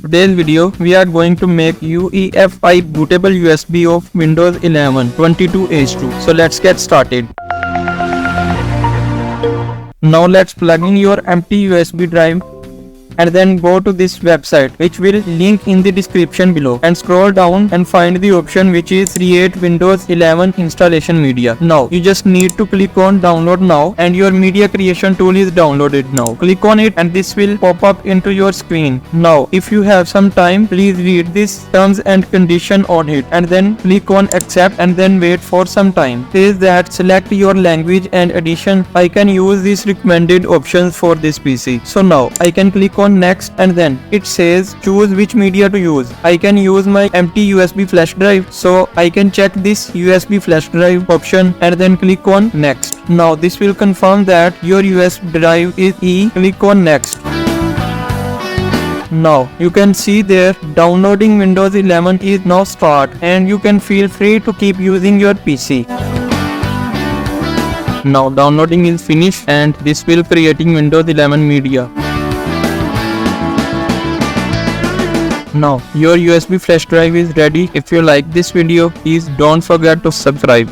today's video we are going to make UEFI bootable USB of Windows 11 22H2. So let's get started. Now let's plug in your empty USB drive and then go to this website, which will link in the description below, and scroll down and find the option which is create Windows 11 installation media. Now you just need to click on download now and your media creation tool is downloaded now. Click on it and this will pop up into your screen. Now if you have some time, please read this terms and condition on it and then click on accept and then wait for some time. Says that select your language and edition. I can use these recommended options for this PC. So now I can click on next and then it says choose which media to use. I can use my empty USB flash drive, so I can check this USB flash drive option and then click on next. Now this will confirm that your USB drive is E. Click on next. Now you can see there downloading Windows 11 is now start and you can feel free to keep using your PC. Now downloading is finished and this will creating Windows 11 media. Now your USB flash drive is ready. If you like this video, please don't forget to subscribe.